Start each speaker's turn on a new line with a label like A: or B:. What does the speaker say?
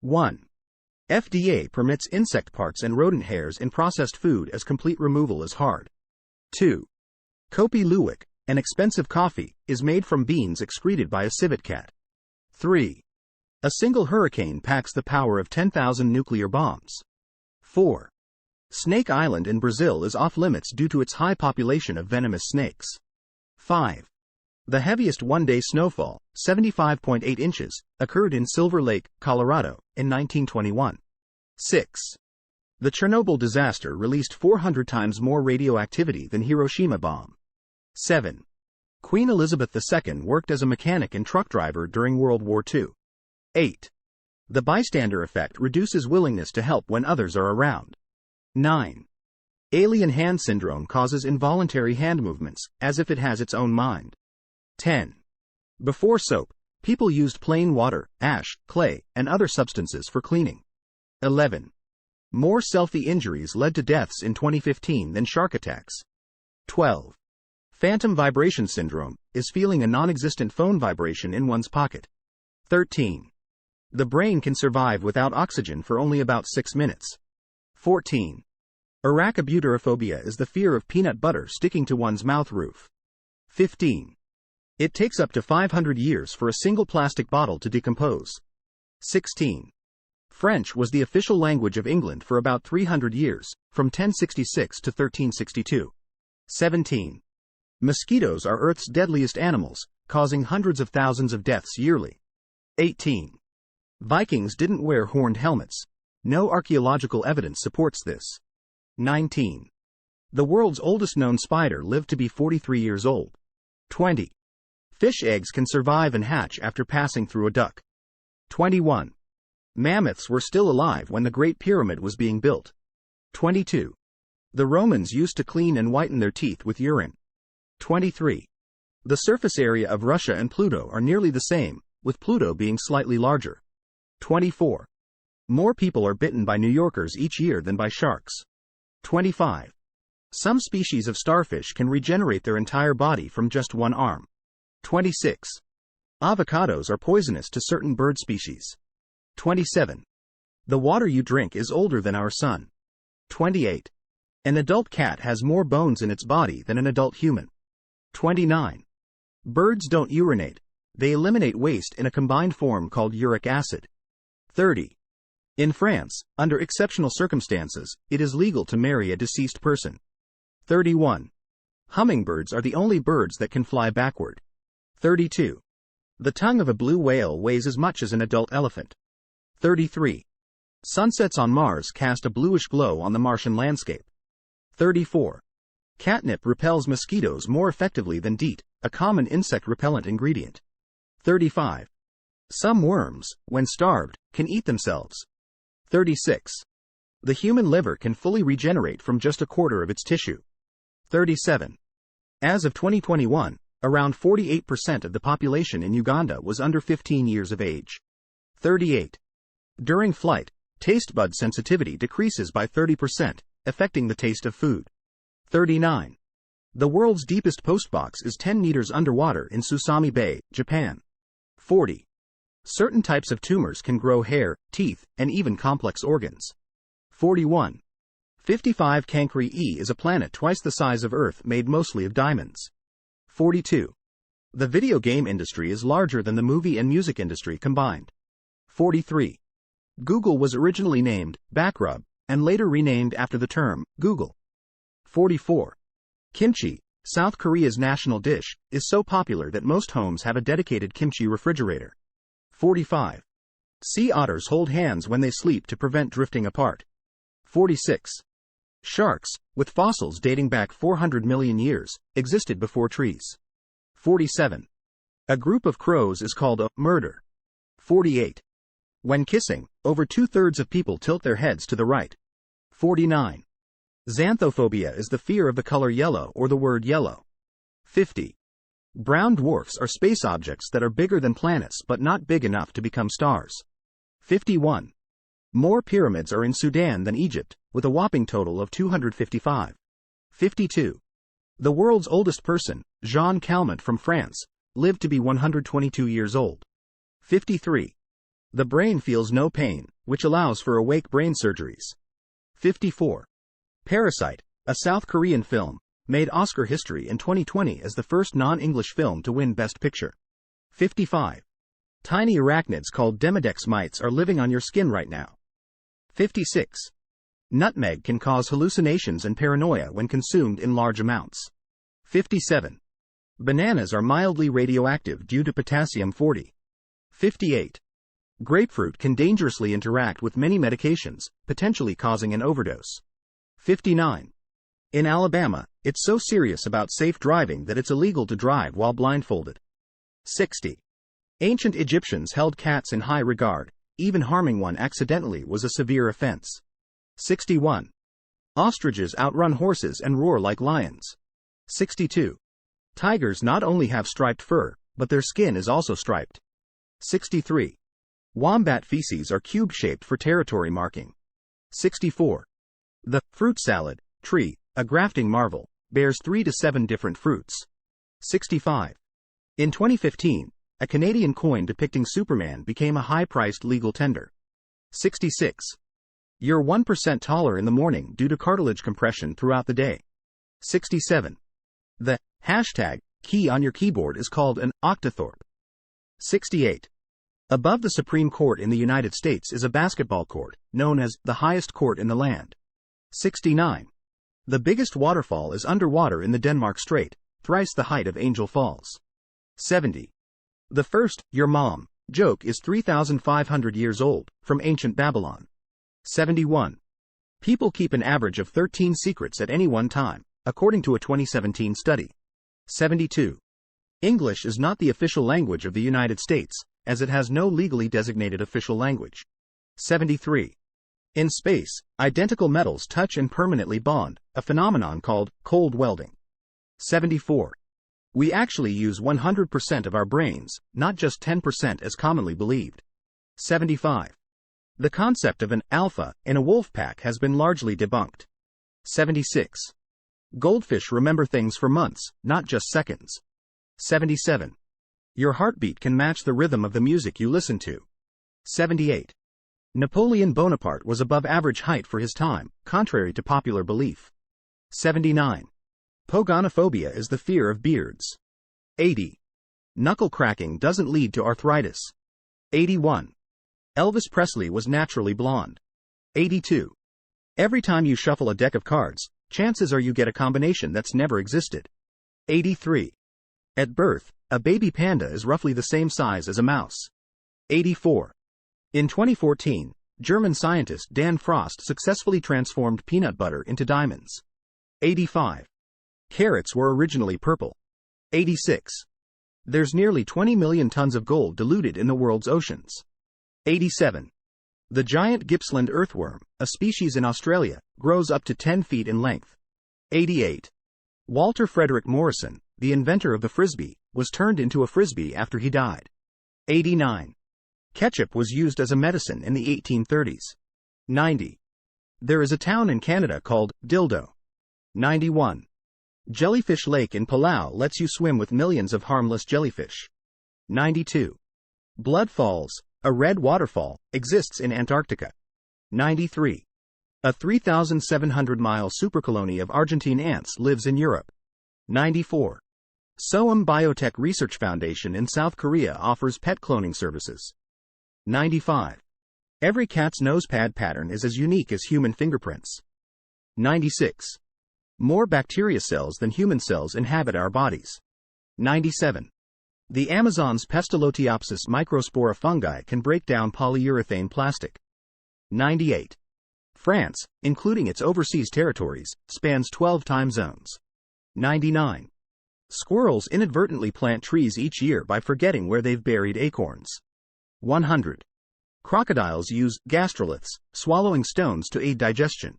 A: 1. FDA permits insect parts and rodent hairs in processed food as complete removal is hard. 2. Kopi Luwak, an expensive coffee, is made from beans excreted by a civet cat. 3. A single hurricane packs the power of 10,000 nuclear bombs. 4. Snake Island in Brazil is off-limits due to its high population of venomous snakes. 5. The heaviest one-day snowfall, 75.8 inches, occurred in Silver Lake, Colorado, in 1921. 6. The Chernobyl disaster released 400 times more radioactivity than Hiroshima bomb. 7. Queen Elizabeth II worked as a mechanic and truck driver during World War II. 8. The bystander effect reduces willingness to help when others are around. 9. Alien hand syndrome causes involuntary hand movements, as if it has its own mind. 10. Before soap, people used plain water, ash, clay, and other substances for cleaning. 11. More selfie injuries led to deaths in 2015 than shark attacks. 12. Phantom vibration syndrome is feeling a non-existent phone vibration in one's pocket. 13. The brain can survive without oxygen for only about 6 minutes. 14. Arachibutyrophobia is the fear of peanut butter sticking to one's mouth roof. 15. It takes up to 500 years for a single plastic bottle to decompose. 16. French was the official language of England for about 300 years, from 1066 to 1362. 17. Mosquitoes are Earth's deadliest animals, causing hundreds of thousands of deaths yearly. 18. Vikings didn't wear horned helmets. No archaeological evidence supports this. 19. The world's oldest known spider lived to be 43 years old. 20. Fish eggs can survive and hatch after passing through a duck. 21. Mammoths were still alive when the Great Pyramid was being built. 22. The Romans used to clean and whiten their teeth with urine. 23. The surface area of Russia and Pluto are nearly the same, with Pluto being slightly larger. 24. More people are bitten by New Yorkers each year than by sharks. 25. Some species of starfish can regenerate their entire body from just one arm. 26. Avocados are poisonous to certain bird species. 27. The water you drink is older than our sun. 28. An adult cat has more bones in its body than an adult human. 29. Birds don't urinate. They eliminate waste in a combined form called uric acid. 30. In France, under exceptional circumstances, it is legal to marry a deceased person. 31. Hummingbirds are the only birds that can fly backward. 32. The tongue of a blue whale weighs as much as an adult elephant. 33. Sunsets on Mars cast a bluish glow on the Martian landscape. 34. Catnip repels mosquitoes more effectively than DEET, a common insect repellent ingredient. 35. Some worms, when starved, can eat themselves. 36. The human liver can fully regenerate from just a quarter of its tissue. 37. As of 2021, around 48% of the population in Uganda was under 15 years of age. 38. During flight, taste bud sensitivity decreases by 30%, affecting the taste of food. 39. The world's deepest postbox is 10 meters underwater in Susami Bay, Japan. 40. Certain types of tumors can grow hair, teeth, and even complex organs. 41. 55 Cancri E is a planet twice the size of Earth made mostly of diamonds. 42. The video game industry is larger than the movie and music industry combined. 43. Google was originally named Backrub, and later renamed after the term Google. 44. Kimchi, South Korea's national dish, is so popular that most homes have a dedicated kimchi refrigerator. 45. Sea otters hold hands when they sleep to prevent drifting apart. 46. Sharks, with fossils dating back 400 million years, existed before trees. 47. A group of crows is called a murder. 48. When kissing, over 2/3 of people tilt their heads to the right. 49. Xanthophobia is the fear of the color yellow or the word yellow. 50. Brown dwarfs are space objects that are bigger than planets but not big enough to become stars. 51. More pyramids are in Sudan than Egypt, with a whopping total of 255. 52. The world's oldest person, Jean Calment from France, lived to be 122 years old. 53. The brain feels no pain, which allows for awake brain surgeries. 54. Parasite, a South Korean film, made Oscar history in 2020 as the first non-English film to win Best Picture. 55. Tiny arachnids called Demodex mites are living on your skin right now. 56. Nutmeg can cause hallucinations and paranoia when consumed in large amounts. 57. Bananas are mildly radioactive due to potassium-40. 58. Grapefruit can dangerously interact with many medications, potentially causing an overdose. 59. In Alabama, it's so serious about safe driving that it's illegal to drive while blindfolded. 60. Ancient Egyptians held cats in high regard, even harming one accidentally was a severe offense. 61. Ostriches outrun horses and roar like lions. 62. Tigers not only have striped fur, but their skin is also striped. 63. Wombat feces are cube-shaped for territory marking. 64. The fruit salad tree, a grafting marvel, bears 3 to 7 different fruits. 65. In 2015, a Canadian coin depicting Superman became a high-priced legal tender. 66. You're 1% taller in the morning due to cartilage compression throughout the day. 67. The hashtag key on your keyboard is called an octothorpe. 68. Above the Supreme Court in the United States is a basketball court, known as the highest court in the land. 69. The biggest waterfall is underwater in the Denmark Strait, thrice the height of Angel Falls. 70. The first, your mom, joke is 3,500 years old, from ancient Babylon. 71. People keep an average of 13 secrets at any one time, according to a 2017 study. 72. English is not the official language of the United States, as it has no legally designated official language. 73. In space, identical metals touch and permanently bond, a phenomenon called cold welding. 74. We actually use 100% of our brains, not just 10% as commonly believed. 75. The concept of an alpha in a wolf pack has been largely debunked. 76. Goldfish remember things for months, not just seconds. 77. Your heartbeat can match the rhythm of the music you listen to. 78. Napoleon Bonaparte was above average height for his time, contrary to popular belief. 79. Pogonophobia is the fear of beards. 80. Knuckle cracking doesn't lead to arthritis. 81. Elvis Presley was naturally blonde. 82. Every time you shuffle a deck of cards, chances are you get a combination that's never existed. 83. At birth, a baby panda is roughly the same size as a mouse. 84. In 2014, German scientist Dan Frost successfully transformed peanut butter into diamonds. 85. Carrots were originally purple. 86. There's nearly 20 million tons of gold diluted in the world's oceans. 87. The giant Gippsland earthworm, a species in Australia, grows up to 10 feet in length. 88. Walter Frederick Morrison, the inventor of the frisbee, was turned into a frisbee after he died. 89. Ketchup was used as a medicine in the 1830s. 90. There is a town in Canada called Dildo. 91. Jellyfish Lake in Palau lets you swim with millions of harmless jellyfish. 92. Blood Falls, a red waterfall, exists in Antarctica. 93. A 3,700-mile supercolony of Argentine ants lives in Europe. 94. Soam Biotech Research Foundation in South Korea offers pet cloning services. 95. Every cat's nosepad pattern is as unique as human fingerprints. 96. More bacteria cells than human cells inhabit our bodies. 97. The Amazon's Pestiloteuthis microspora fungi can break down polyurethane plastic. 98. France, including its overseas territories, spans 12 time zones. 99. Squirrels inadvertently plant trees each year by forgetting where they've buried acorns. 100. Crocodiles use gastroliths, swallowing stones to aid digestion.